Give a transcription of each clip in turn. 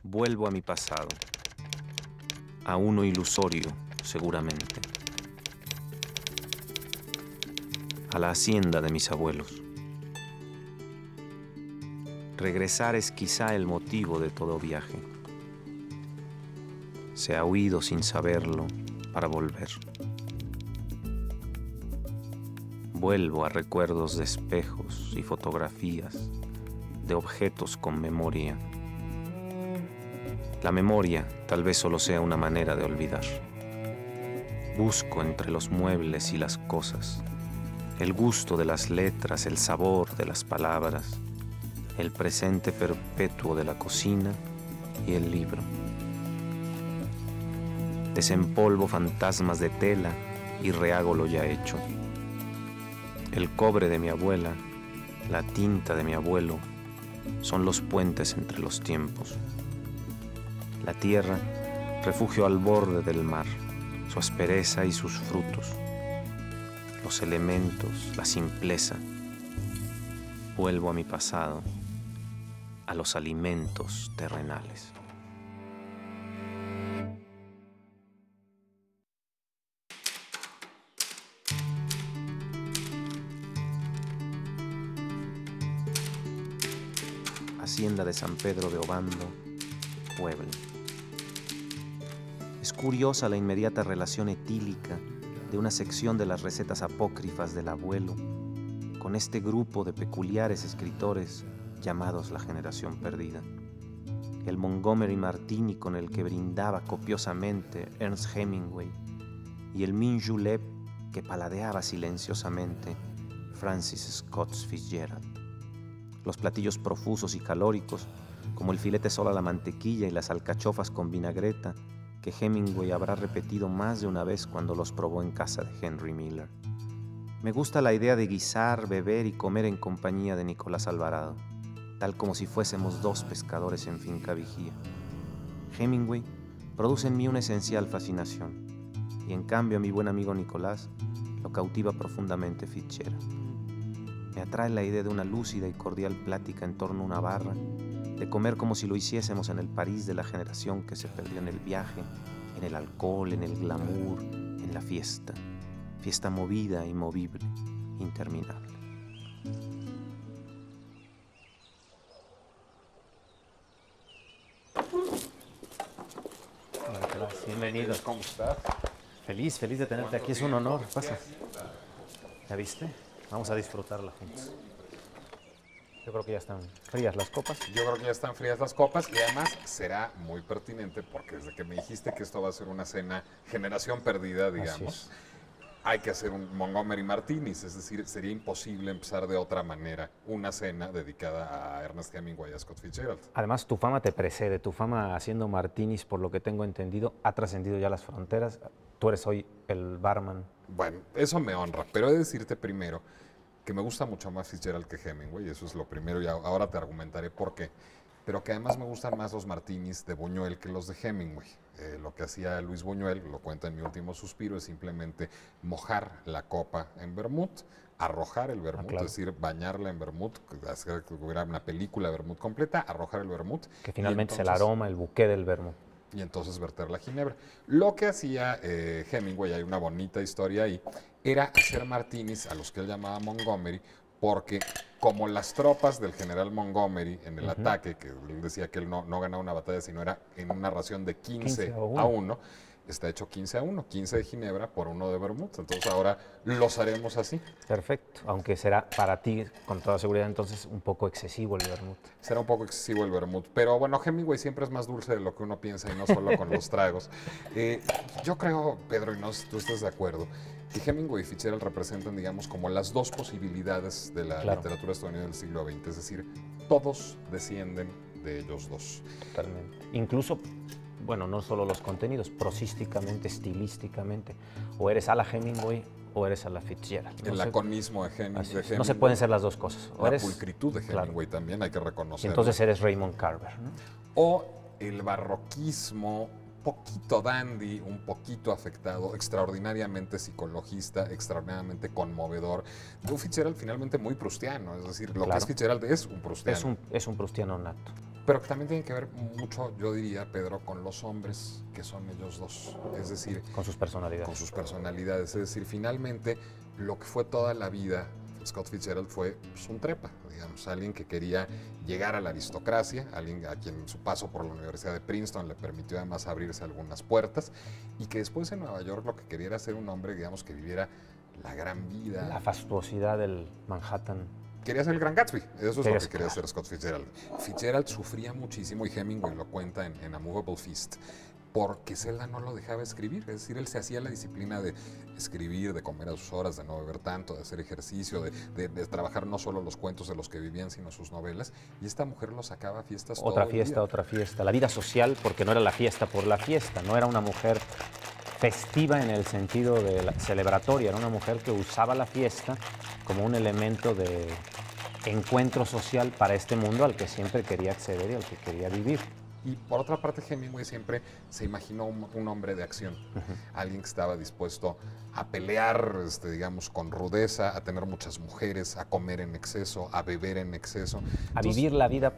Vuelvo a mi pasado, a uno ilusorio, seguramente, a la hacienda de mis abuelos. Regresar es quizá el motivo de todo viaje. Se ha huido sin saberlo para volver. Vuelvo a recuerdos de espejos y fotografías, de objetos con memoria. La memoria tal vez solo sea una manera de olvidar. Busco entre los muebles y las cosas el gusto de las letras, el sabor de las palabras, el presente perpetuo de la cocina y el libro. Desempolvo fantasmas de tela y rehago lo ya hecho. El cobre de mi abuela, la tinta de mi abuelo, son los puentes entre los tiempos. La tierra, refugio al borde del mar, su aspereza y sus frutos. Los elementos, la simpleza. Vuelvo a mi pasado, a los alimentos terrenales. Hacienda de San Pedro de Obando, Puebla. Es curiosa la inmediata relación etílica de una sección de las recetas apócrifas del abuelo con este grupo de peculiares escritores llamados la generación perdida. El Montgomery Martini con el que brindaba copiosamente Ernest Hemingway y el Min Julep que paladeaba silenciosamente Francis Scott Fitzgerald. Los platillos profusos y calóricos, como el filete solo a la mantequilla y las alcachofas con vinagreta, que Hemingway habrá repetido más de una vez cuando los probó en casa de Henry Miller. Me gusta la idea de guisar, beber y comer en compañía de Nicolás Alvarado, tal como si fuésemos dos pescadores en finca vigía. Hemingway produce en mí una esencial fascinación, y en cambio a mi buen amigo Nicolás lo cautiva profundamente Fitzgerald. Me atrae la idea de una lúcida y cordial plática en torno a una barra, de comer como si lo hiciésemos en el París de la generación que se perdió en el viaje, en el alcohol, en el glamour, en la fiesta. Fiesta movida y movible, interminable. Hola, Nicolás, bienvenido. ¿Cómo estás? Feliz de tenerte aquí, es un honor. Pasa. ¿Ya viste? Vamos a disfrutarla juntos. Yo creo que ya están frías las copas. Yo creo que ya están frías las copas y además será muy pertinente porque desde que me dijiste que esto va a ser una cena generación perdida, digamos, hay que hacer un Montgomery Martinis, es decir, sería imposible empezar de otra manera una cena dedicada a Ernest Hemingway y a Scott Fitzgerald. Además, tu fama te precede, tu fama haciendo martinis, por lo que tengo entendido, ha trascendido ya las fronteras. Tú eres hoy el barman. Bueno, eso me honra, pero he de decirte primero que me gusta mucho más Fitzgerald que Hemingway, eso es lo primero y ahora te argumentaré por qué. Pero que además me gustan más los martinis de Buñuel que los de Hemingway. Lo que hacía Luis Buñuel, lo cuenta en Mi último suspiro, es simplemente mojar la copa en vermut, arrojar el vermut, claro. es decir, bañarla en vermut, hacer que hubiera una película de vermut completa, arrojar el vermut. Que finalmente es el aroma, el buqué del vermut. Y entonces verter la ginebra. Lo que hacía Hemingway, hay una bonita historia ahí, era hacer martinis a los que él llamaba Montgomery, porque como las tropas del general Montgomery en el ataque, que él decía que él no ganaba una batalla, sino era en una ración de 15 a 1, está hecho 15 a 1, 15 de ginebra por 1 de vermut. Entonces ahora los haremos así. Perfecto, aunque será para ti, con toda seguridad, entonces un poco excesivo el vermut. Será un poco excesivo el vermut, pero bueno, Hemingway siempre es más dulce de lo que uno piensa y no solo con los tragos. Yo creo, Pedro, y no sé si tú estás de acuerdo, que Hemingway y Fitzgerald representan, digamos, como las dos posibilidades de la literatura estadounidense del siglo XX, es decir, todos descienden de ellos dos. Totalmente. Incluso, bueno, no solo los contenidos, prosísticamente, estilísticamente, o eres a la Hemingway o eres a la Fitzgerald. El laconismo de Hemingway. No se pueden ser las dos cosas. O la pulcritud de Hemingway también hay que reconocerlo. Entonces eres Raymond Carver, ¿no? O el barroquismo, poquito dandy, un poquito afectado, extraordinariamente psicologista, extraordinariamente conmovedor. De un Fitzgerald finalmente muy prustiano, es decir, lo que es Fitzgerald es un prustiano. Es un prustiano nato. Pero que también tiene que ver mucho, yo diría, Pedro, con los hombres que son ellos dos. Es decir, Con sus personalidades. con sus personalidades. Es decir, finalmente, lo que fue toda la vida Scott Fitzgerald fue pues, un trepa, digamos, alguien que quería llegar a la aristocracia, alguien a quien su paso por la Universidad de Princeton le permitió además abrirse algunas puertas, y que después en Nueva York lo que quería era ser un hombre, digamos, que viviera la gran vida. La fastuosidad del Manhattan. Quería ser el gran Gatsby, eso es lo que quería claro. ser Scott Fitzgerald. Fitzgerald sufría muchísimo, y Hemingway lo cuenta en A Movable Feast, porque Zelda no lo dejaba escribir. Es decir, él se hacía la disciplina de escribir, de comer a sus horas, de no beber tanto, de hacer ejercicio, de trabajar no solo los cuentos de los que vivían, sino sus novelas. Y esta mujer lo sacaba a fiestas todo el día. Otra fiesta. La vida social, porque no era la fiesta por la fiesta, no era una mujer festiva en el sentido de la celebratoria, era una mujer que usaba la fiesta como un elemento de encuentro social para este mundo al que siempre quería acceder y al que quería vivir. Y por otra parte, Hemingway siempre se imaginó un hombre de acción, alguien que estaba dispuesto a pelear, digamos, con rudeza, a tener muchas mujeres, a comer en exceso, a beber en exceso. A vivir la vida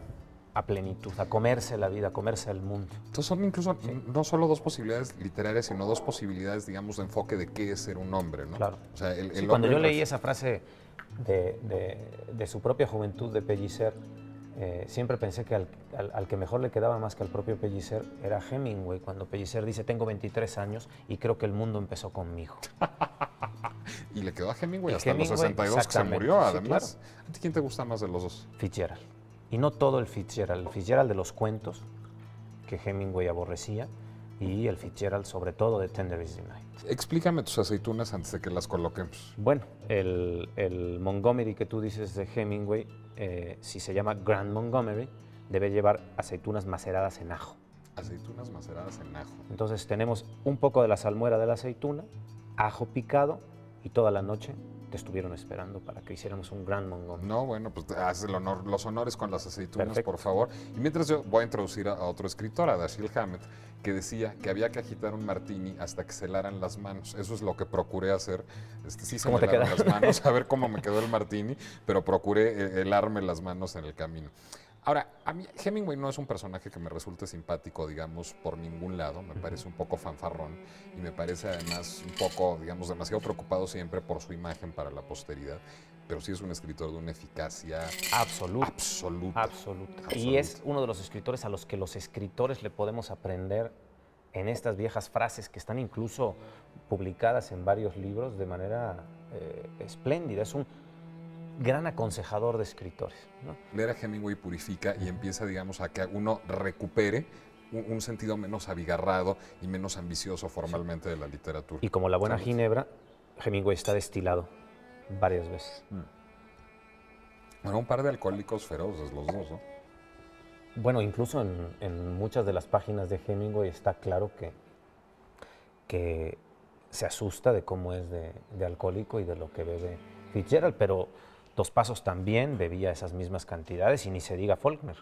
a plenitud, a comerse la vida, a comerse el mundo. Entonces son incluso no solo dos posibilidades literarias, sino dos posibilidades, digamos, de enfoque de qué es ser un hombre, ¿no? Claro. O sea, el Cuando hombre yo leí esa frase de su propia juventud de Pellicer, siempre pensé que al que mejor le quedaba más que al propio Pellicer era Hemingway, cuando Pellicer dice, tengo 23 años y creo que el mundo empezó conmigo. Y le quedó a Hemingway Y hasta Hemingway, los 62 que se exactamente, murió, sí, además. claro. ¿A ti quién te gusta más de los dos? Fitzgerald. Y no todo el Fitzgerald de los cuentos que Hemingway aborrecía, y el Fitzgerald sobre todo de Tender is the Night. Explícame tus aceitunas antes de que las coloquemos. Bueno, el Montgomery que tú dices de Hemingway, si se llama Grand Montgomery, debe llevar aceitunas maceradas en ajo. Aceitunas maceradas en ajo. Entonces tenemos un poco de la salmuera de la aceituna, ajo picado, y toda la noche te estuvieron esperando para que hiciéramos un Grand Montgomery. No, bueno, pues haz los honores con las aceitunas, Perfecto. por favor. Y mientras yo voy a introducir a otro escritor, a Dashiell Hammett, que decía que había que agitar un martini hasta que se helaran las manos. Eso es lo que procuré hacer. Sí se me ¿Cómo te helaron las quedaron? manos, a ver cómo me quedó el martini, pero procuré helarme las manos en el camino. Ahora, a mí Hemingway no es un personaje que me resulte simpático, digamos, por ningún lado. Me parece un poco fanfarrón y me parece además un poco, digamos, demasiado preocupado siempre por su imagen para la posteridad. Pero sí es un escritor de una eficacia Absoluta. absoluta. Y es uno de los escritores a los que los escritores le podemos aprender en estas viejas frases que están incluso publicadas en varios libros de manera espléndida. Es un gran aconsejador de escritores, ¿no? Leer a Hemingway purifica y empieza, digamos, a que uno recupere un sentido menos abigarrado y menos ambicioso formalmente de la literatura. Y como la buena Salud. ginebra, Hemingway está destilado varias veces. Bueno, un par de alcohólicos feroces los dos, ¿no? Bueno, incluso en muchas de las páginas de Hemingway está claro que se asusta de cómo es de alcohólico y de lo que bebe Fitzgerald, pero Dos Pasos también bebía esas mismas cantidades, y ni se diga Faulkner,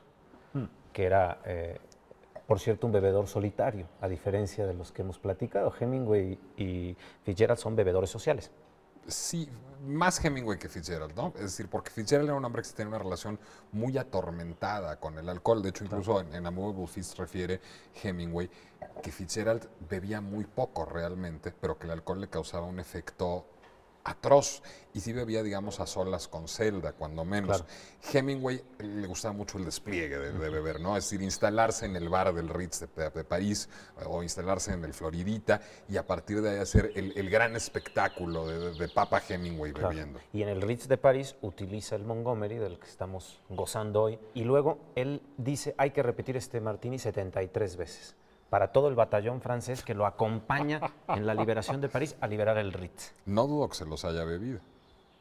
que era, por cierto, un bebedor solitario, a diferencia de los que hemos platicado. Hemingway y Fitzgerald son bebedores sociales. Sí, más Hemingway que Fitzgerald, ¿no? Es decir, porque Fitzgerald era un hombre que tenía una relación muy atormentada con el alcohol. De hecho, incluso en A Movable Feast refiere Hemingway que Fitzgerald bebía muy poco realmente, pero que el alcohol le causaba un efecto atroz, y sí bebía, digamos, a solas con Zelda, cuando menos. Claro. Hemingway le gustaba mucho el despliegue de beber, ¿no? Es decir, instalarse en el bar del Ritz de París, o instalarse en el Floridita, y a partir de ahí hacer el gran espectáculo de Papa Hemingway Claro. bebiendo. Y en el Ritz de París utiliza el Montgomery, del que estamos gozando hoy, y luego él dice, hay que repetir este martini 73 veces, para todo el batallón francés que lo acompaña en la liberación de París a liberar el Ritz. No dudo que se los haya bebido.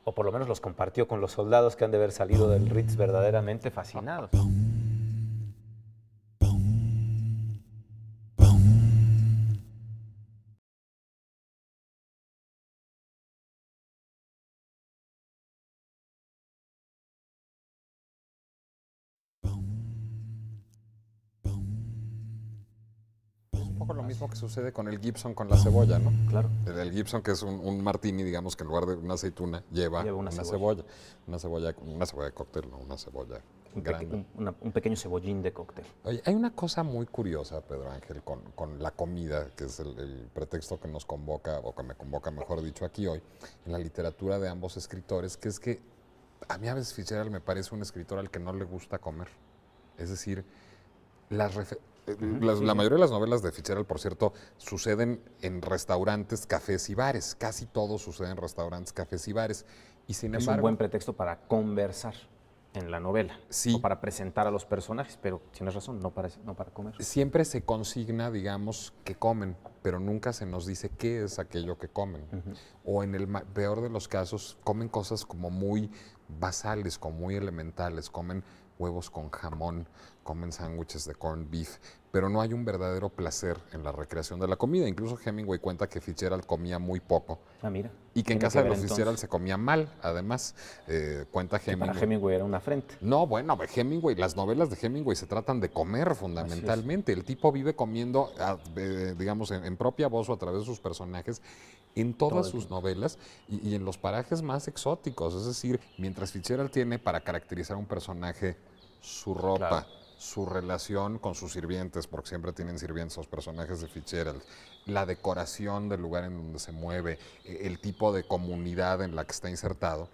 O por lo menos los compartió con los soldados que han de haber salido del Ritz verdaderamente fascinados. Un poco lo mismo que sucede con el Gibson con la cebolla, ¿no? Claro. El Gibson, que es un martini, digamos, que en lugar de una aceituna lleva Lleva una una cebolla. cebolla. Una cebolla de cóctel, no una cebolla grande. Un pequeño cebollín de cóctel. Oye, hay una cosa muy curiosa, Pedro Ángel, con la comida, que es el pretexto que nos convoca, o que me convoca, mejor dicho, aquí hoy, en la literatura de ambos escritores, que es que a mí a veces Fitzgerald me parece un escritor al que no le gusta comer. Es decir, la mayoría de las novelas de Fitzgerald, por cierto, suceden en restaurantes, cafés y bares. Casi todo sucede en restaurantes, cafés y bares. Y sin Es embargo, un buen pretexto para conversar en la novela, sí, o para presentar a los personajes, pero tienes razón, no para comer. siempre se consigna, digamos, que comen, pero nunca se nos dice qué es aquello que comen. O en el peor de los casos, comen cosas como muy basales, como muy elementales, comen huevos con jamón, comen sándwiches de corned beef, pero no hay un verdadero placer en la recreación de la comida. Incluso Hemingway cuenta que Fitzgerald comía muy poco. Ah, mira. Y que en Tiene casa de ver, los Fitzgerald se comía mal, además. Cuenta que Hemingway. para Hemingway era una afrenta. No, bueno, Hemingway, las novelas de Hemingway se tratan de comer fundamentalmente. El tipo vive comiendo, digamos, en propia voz o a través de sus personajes en todas sus novelas y en los parajes más exóticos. Es decir, mientras Fitzgerald tiene para caracterizar a un personaje su ropa, Claro, su relación con sus sirvientes, porque siempre tienen sirvientes los personajes de Fitzgerald, la decoración del lugar en donde se mueve, el tipo de comunidad en la que está insertado,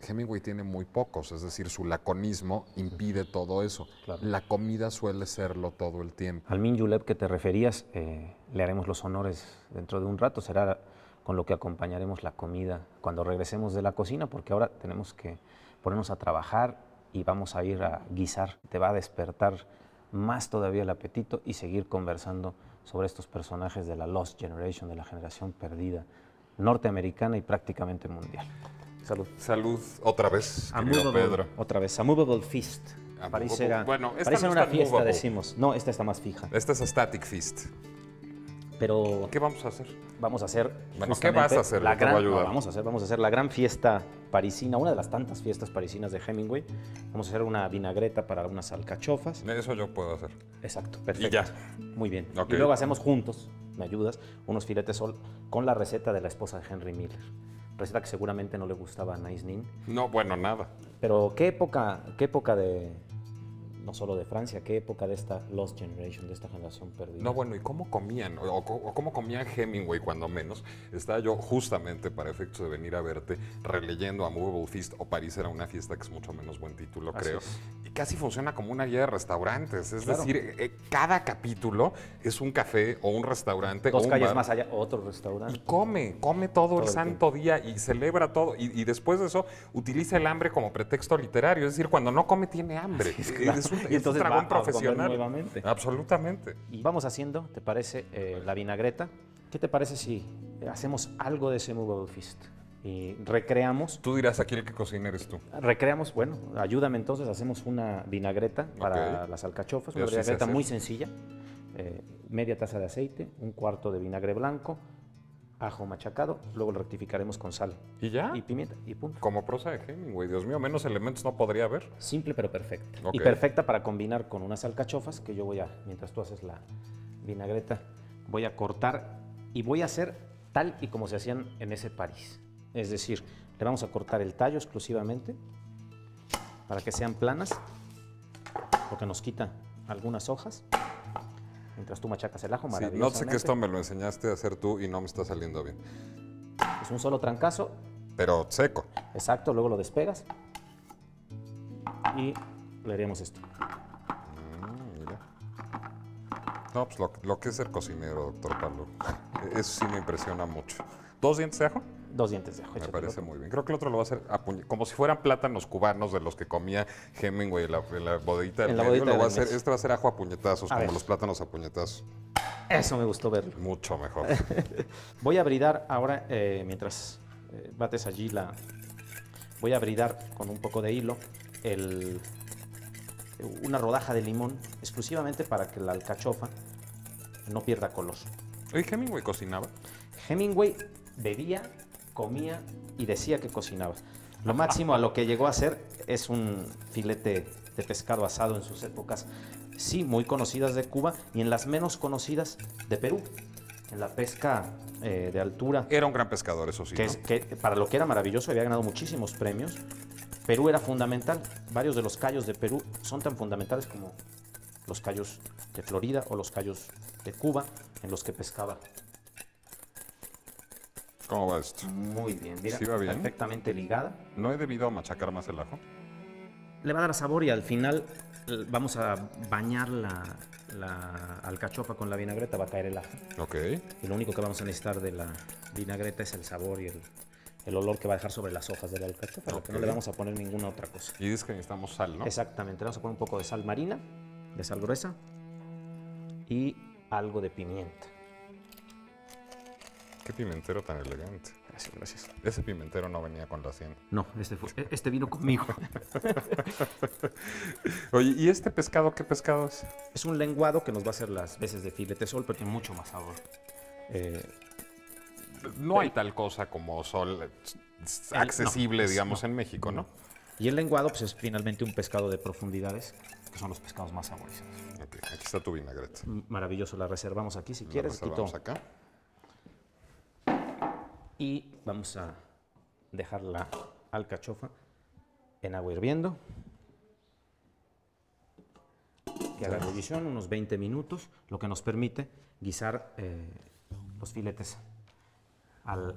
Hemingway tiene muy pocos, es decir, su laconismo impide todo eso. claro. La comida suele serlo todo el tiempo. Al Min Julep que te referías, le haremos los honores dentro de un rato, será con lo que acompañaremos la comida cuando regresemos de la cocina, porque ahora tenemos que ponernos a trabajar y vamos a ir a guisar. Te va a despertar más todavía el apetito y seguir conversando sobre estos personajes de la Lost Generation, de la generación perdida, norteamericana y prácticamente mundial. Salud. Salud, otra vez, querido Pedro. Otra vez, a movable feast. Parece era, Bueno, esta parece no una está fiesta, movable. decimos. No, esta está más fija. Esta es a Static Feast. Pero ¿Qué vamos a hacer? vamos a hacer. Bueno, ¿qué vas a hacer? La Yo te voy a gran, ayudar. no, vamos a hacer la gran fiesta parisina, una de las tantas fiestas parisinas de Hemingway. Vamos a hacer una vinagreta para unas alcachofas. Eso yo puedo hacer. Exacto, perfecto. Y ya. Muy bien. Ok. Y luego hacemos juntos, me ayudas, unos filetes sol con la receta de la esposa de Henry Miller. Receta que seguramente no le gustaba a Naïs Nin. No, bueno, nada. Pero qué época de, no solo de Francia, qué época de esta Lost Generation, de esta generación perdida. No, bueno, ¿y cómo comían? O cómo comía Hemingway, cuando menos. Estaba yo justamente, para efectos de venir a verte, releyendo A Movable Feast, o París era una fiesta, que es mucho menos buen título, Así creo. es. Y casi funciona como una guía de restaurantes. Es Claro. decir, cada capítulo es un café o un restaurante o Dos un calles bar. más allá, otro Y restaurante. come todo el el santo día y celebra todo. Y después de eso, utiliza el hambre como pretexto literario. Es decir, cuando no come, tiene hambre. Sí, claro. Es un, Y es un entonces dragón va a comer profesional. nuevamente. Absolutamente. Y vamos haciendo, ¿te parece? La vinagreta. ¿Qué te parece si hacemos algo de ese Movable Feast? Y recreamos, Tú dirás, aquí el que cocina eres tú. bueno, ayúdame entonces, hacemos una vinagreta para Ok. las alcachofas, Yo una sí sé vinagreta hacer. muy sencilla, media taza de aceite, un cuarto de vinagre blanco, ajo machacado, luego lo rectificaremos con sal ¿Y ya? y pimienta y punto. Como prosa de Hemingway. Dios mío, menos elementos no podría haber. Simple pero perfecta. Ok. Y perfecta para combinar con unas alcachofas que yo voy a, mientras tú haces la vinagreta, voy a cortar y voy a hacer tal y como se hacían en ese París. Es decir, le vamos a cortar el tallo exclusivamente para que sean planas, porque nos quita algunas hojas. Mientras tú machacas el ajo, Sí, maravillosamente. no sé que esto me lo enseñaste a hacer tú y no me está saliendo bien. Es un solo trancazo, Pero seco. exacto, luego lo despegas y le haríamos esto. Mira. No, pues lo que es ser cocinero, doctor Pablo. Eso sí me impresiona mucho. ¿2 dientes de ajo? 2 dientes de ajo. Me échatelo. parece muy bien. Creo que el otro lo va a hacer como si fueran plátanos cubanos de los que comía Hemingway en la bodeguita del En la medio. bodeguita Lo del va a hacer, medio. este va a ser ajo a puñetazos, A como ver. los plátanos a puñetazos. Eso me gustó verlo. Mucho mejor. Voy a bridar ahora, mientras bates allí voy a bridar con un poco de hilo una rodaja de limón, exclusivamente para que la alcachofa no pierda color. Oye, Hemingway cocinaba. Hemingway bebía, comía y decía que cocinaba. Lo máximo a lo que llegó a hacer es un filete de pescado asado en sus épocas, sí, muy conocidas de Cuba y en las menos conocidas de Perú. En la pesca de altura, Era un gran pescador, eso sí. que, ¿no? que para lo que era maravilloso, había ganado muchísimos premios. Perú era fundamental. Varios de los cayos de Perú son tan fundamentales como los cayos de Florida o los cayos de Cuba en los que pescaba. ¿Cómo va esto? Muy bien, mira, ¿Sí va bien? perfectamente ligada. ¿No he debido machacar más el ajo? Le va a dar sabor y al final vamos a bañar la alcachofa con la vinagreta, va a caer el ajo. Ok. Y lo único que vamos a necesitar de la vinagreta es el sabor y el olor que va a dejar sobre las hojas de la alcachofa, porque no le vamos a poner ninguna otra cosa. Y dices que necesitamos sal, ¿no? Exactamente, le vamos a poner un poco de sal marina, de sal gruesa y algo de pimienta. Qué pimentero tan elegante. Gracias, gracias. Ese pimentero no venía con la hacienda. No, este vino conmigo. Oye, ¿y este pescado qué pescado es? Es un lenguado que nos va a hacer las veces de filete sol, pero tiene mucho más sabor. No hay tal cosa como sol accesible, no, digamos, no, en México, ¿no? Y el lenguado pues, es finalmente un pescado de profundidades, que son los pescados más saborizados. Ok, aquí está tu vinagreta. Maravilloso, la reservamos aquí si quieres. Vamos acá. Y vamos a dejar la alcachofa en agua hirviendo. Que haga ebullición unos 20 minutos, lo que nos permite guisar los filetes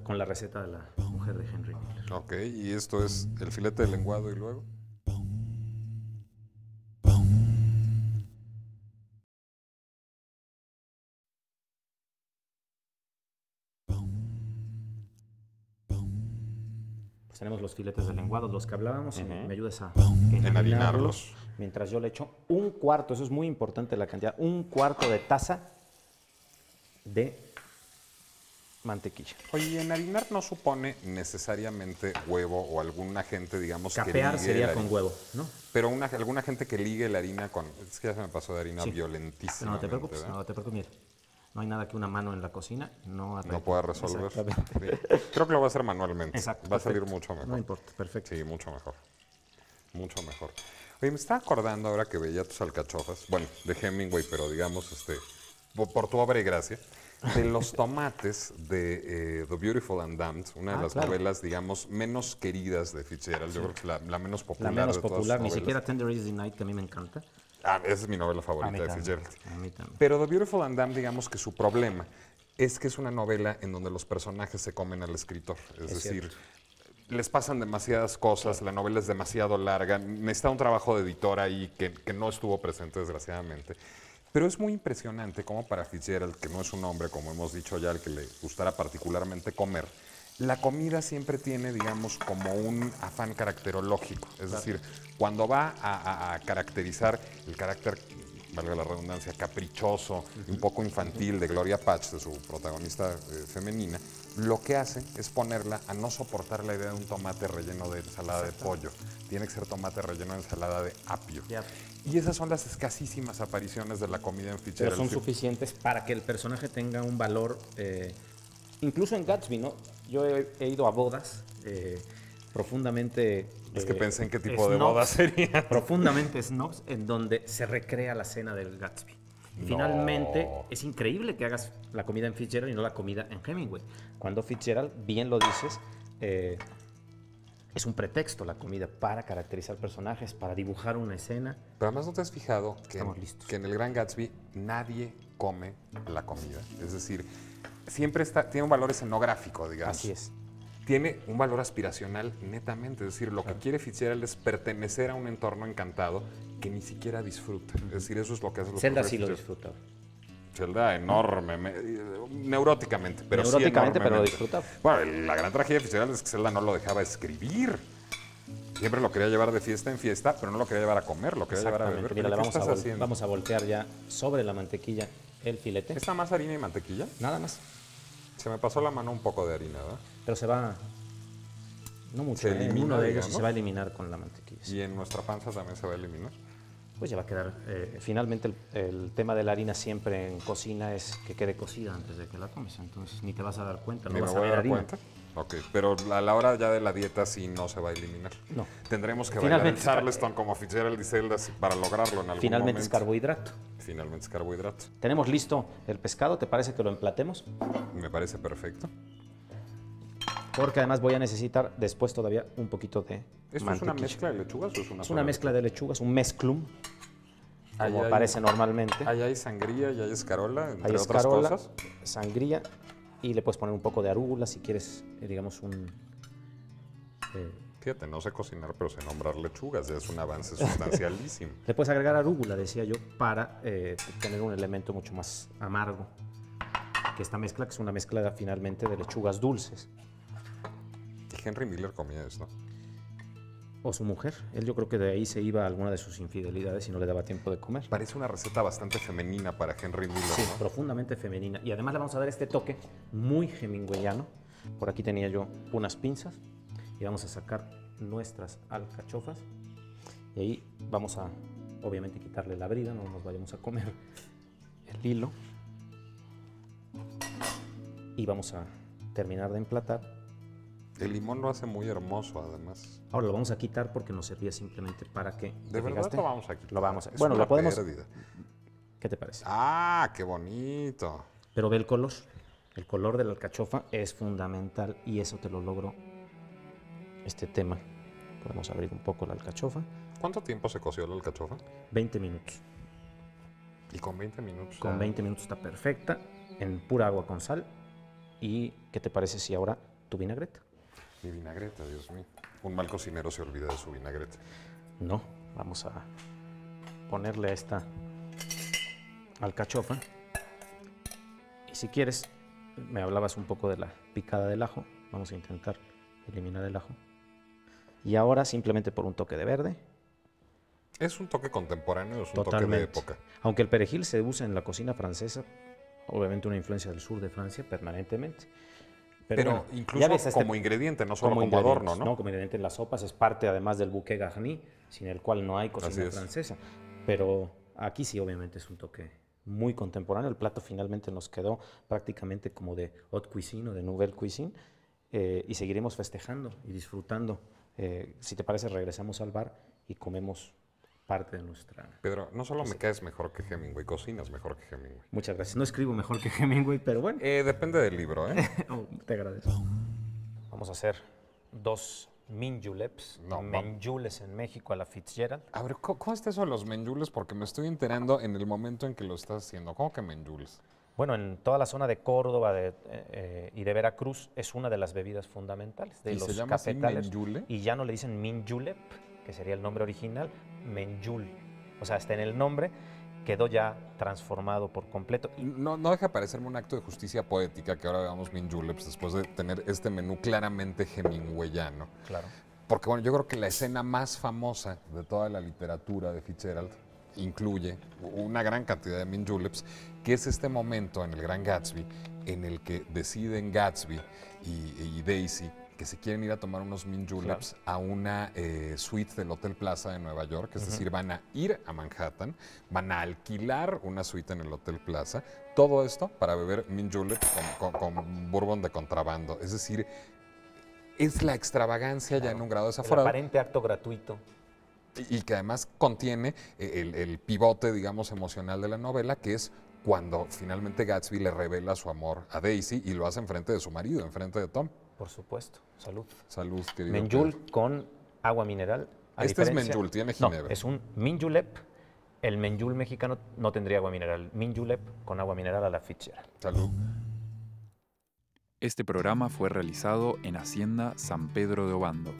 con la receta de la mujer de Henry Miller. Ok, y esto es el filete de lenguado y luego. Pues tenemos los filetes de lenguado, los que hablábamos, y me ayudas a Enharinarlos. Mientras yo le echo un cuarto, eso es muy importante la cantidad, un cuarto de taza de mantequilla. Oye, ¿y enharinar no supone necesariamente huevo o alguna gente, digamos, que Capear ligue sería la con harina? huevo, ¿no? Pero alguna gente que ligue la harina con... Es que ya se me pasó de harina Sí. violentísima. No te preocupes, mira. No hay nada que una mano en la cocina no No pueda resolver. Exactamente. Bien. Creo que lo voy a hacer manualmente. Exacto, Va a salir perfecto. mucho mejor. No importa, perfecto. Sí, mucho mejor. Mucho mejor. Oye, me estaba acordando ahora que veía tus alcachofas, bueno, de Hemingway, pero digamos, por tu obra y gracia, de los tomates de The Beautiful and Damned, una de las claro. novelas, digamos, menos queridas de Fitzgerald. Yo creo que es la menos La popular menos de todas popular, sus ni novelas. siquiera Tender Is the Night, que a mí me encanta. Esa es mi novela A favorita mí de también. Fitzgerald. A mí también. Pero The Beautiful and Damned, digamos que su problema es que es una novela en donde los personajes se comen al escritor. Es decir, cierto. les pasan demasiadas cosas, la novela es demasiado larga, necesita un trabajo de editor ahí que no estuvo presente desgraciadamente. Pero es muy impresionante cómo para Fitzgerald, que no es un hombre, como hemos dicho ya, al que le gustara particularmente comer, la comida siempre tiene, digamos, como un afán caracterológico. Es decir, cuando va a caracterizar el carácter, valga la redundancia, caprichoso, un poco infantil de Gloria Patch, de su protagonista femenina, lo que hace es ponerla a no soportar la idea de un tomate relleno de ensalada de pollo. Tiene que ser tomate relleno de ensalada de apio. Ya. Y esas son las escasísimas apariciones de la comida en Pero Fitzgerald. son suficientes para que el personaje tenga un valor, incluso en Gatsby, ¿no? Yo he ido a bodas profundamente... Es que pensé en qué tipo de snobs, boda sería. Profundamente snobs, en donde se recrea la cena del Gatsby. Y finalmente, es increíble que hagas la comida en Fitzgerald y no la comida en Hemingway. Cuando Fitzgerald, bien lo dices, es un pretexto la comida para caracterizar personajes, para dibujar una escena. Pero además no te has fijado Estamos listos. que en el Gran Gatsby nadie come la comida. Es decir, siempre tiene un valor escenográfico, digamos. Así es. Tiene un valor aspiracional netamente. Es decir, lo que quiere Fitzgerald es pertenecer a un entorno encantado que ni siquiera disfruta. Es decir, eso es lo que hace los Zelda propios sí lo Fitzgerald. disfruta. Zelda enorme, neuróticamente, pero Neuróticamente, sí pero lo enormemente. disfrutaba. Bueno, la gran tragedia de Fitzgerald es que Zelda no lo dejaba escribir. Siempre lo quería llevar de fiesta en fiesta, pero no lo quería llevar a comer, lo quería llevar a beber. Mira, le ¿Qué estás haciendo? vamos a voltear ya sobre la mantequilla el filete. ¿Está más harina y mantequilla? Nada más. Se me pasó la mano un poco de harina, ¿verdad? Pero se va... No mucho, Se elimina, uno de ellos digamos. se va a eliminar con la mantequilla. Y en nuestra panza también se va a eliminar. Pues ya va a quedar... finalmente el tema de la harina siempre en cocina es que quede cocida antes de que la comes. Entonces ni te vas a dar cuenta, no ¿Me vas a voy ver a dar harina. cuenta? Ok, pero a la hora ya de la dieta sí no se va a eliminar. No. Tendremos que bailar en Finalmente- Charleston como Fitzgerald y Zelda para lograrlo en algún Finalmente es momento. carbohidrato. Finalmente es carbohidrato. Tenemos listo el pescado, ¿te parece que lo emplatemos? Me parece perfecto. porque además voy a necesitar después todavía un poquito de ¿Esto es una mantequilla. mezcla de lechugas o es una Es sola una mezcla de lechugas, un mezclum, Ahí como hay- aparece normalmente. Ahí hay sangría y hay escarola, entre Hay otras escarola, cosas. sangría, y le puedes poner un poco de arúgula si quieres, digamos, Fíjate, no sé cocinar, pero sé nombrar lechugas, ya es un avance sustancialísimo. le puedes agregar arúgula, decía yo, para tener un elemento mucho más amargo que esta mezcla, que es una mezcla finalmente de lechugas dulces. Y Henry Miller comía esto. O su mujer. Él yo creo que de ahí se iba a alguna de sus infidelidades y no le daba tiempo de comer. Parece una receta bastante femenina para Henry Miller, Sí, ¿no? profundamente femenina. Y además le vamos a dar este toque muy hemingwayano. Por aquí tenía yo unas pinzas y vamos a sacar nuestras alcachofas. Y ahí vamos a, obviamente, quitarle la brida, no nos vayamos a comer el hilo. Y vamos a terminar de emplatar. El limón lo hace muy hermoso, además. Ahora lo vamos a quitar porque nos servía simplemente para que... ¿De ¿te verdad fijaste? lo vamos a quitar? Lo vamos a... Es Bueno, una lo podemos... pérdida. ¿Qué te parece? ¡Ah, qué bonito! Pero ve el color. El color de la alcachofa es fundamental y eso te lo logro este tema. Podemos abrir un poco la alcachofa. ¿Cuánto tiempo se coció la alcachofa? 20 minutos. Y con 20 minutos. Con ya- 20 minutos está perfecta, en pura agua con sal. ¿Y qué te parece si ahora tu vinagreta? Mi vinagreta, Dios mío. Un mal cocinero se olvida de su vinagreta. No, vamos a ponerle a esta alcachofa. Y si quieres, me hablabas un poco de la picada del ajo. Vamos a intentar eliminar el ajo. Y ahora simplemente por un toque de verde. ¿Es un toque contemporáneo o es un toque de Totalmente. época? Aunque el perejil se usa en la cocina francesa, obviamente una influencia del sur de Francia permanentemente. Pero bueno, incluso ya ves este- como ingrediente, no solo como ingredientes, adorno, ¿no? Como ingrediente en las sopas, es parte además del bouquet garni, sin el cual no hay Así cocina es. francesa. Pero aquí sí, obviamente, es un toque muy contemporáneo. El plato finalmente nos quedó prácticamente como de haute cuisine o de nouvelle cuisine, y seguiremos festejando y disfrutando. Si te parece, regresamos al bar y comemos parte de nuestra... Pedro, no solo me caes mejor que Hemingway, cocinas mejor que Hemingway. Muchas gracias. No escribo mejor que Hemingway, pero bueno. Depende del libro, ¿eh? Oh, te agradezco. Vamos a hacer 2 minjuleps, No, menjules en México a la Fitzgerald. A ver, ¿cómo está eso de los menjules? Porque me estoy enterando en el momento en que lo estás haciendo. ¿Cómo que menjules? Bueno, en toda la zona de Córdoba y de Veracruz es una de las bebidas fundamentales de ¿Y los se llama así, cafetales. menjule? Y ya no le dicen minjulep, que sería el nombre original, menjul. O sea, hasta en el nombre quedó ya transformado por completo. Y No deja de parecerme un acto de justicia poética que ahora veamos menjuleps después de tener este menú claramente hemingwayano. claro, Porque bueno, yo creo que la escena más famosa de toda la literatura de Fitzgerald incluye una gran cantidad de menjuleps, que es este momento en el Gran Gatsby en el que deciden Gatsby y Daisy que se quieren ir a tomar unos menjuleps a una suite del Hotel Plaza de Nueva York, es decir, van a ir a Manhattan, van a alquilar una suite en el Hotel Plaza, todo esto para beber menjuleps con bourbon de contrabando, es decir, es la extravagancia ya en un grado el desaforado. aparente acto gratuito. Y que además contiene el pivote, digamos, emocional de la novela, que es cuando finalmente Gatsby le revela su amor a Daisy y lo hace enfrente de su marido, enfrente de Tom. Por supuesto, salud. Salud, querido Menjul Pedro. con agua mineral. a Este es diferencia- menjul, tiene No, ginebra. es un minjulep. El menjul mexicano no tendría agua mineral. Minjulep con agua mineral a la Fitzgerald. Salud. Este programa fue realizado en Hacienda San Pedro de Obando.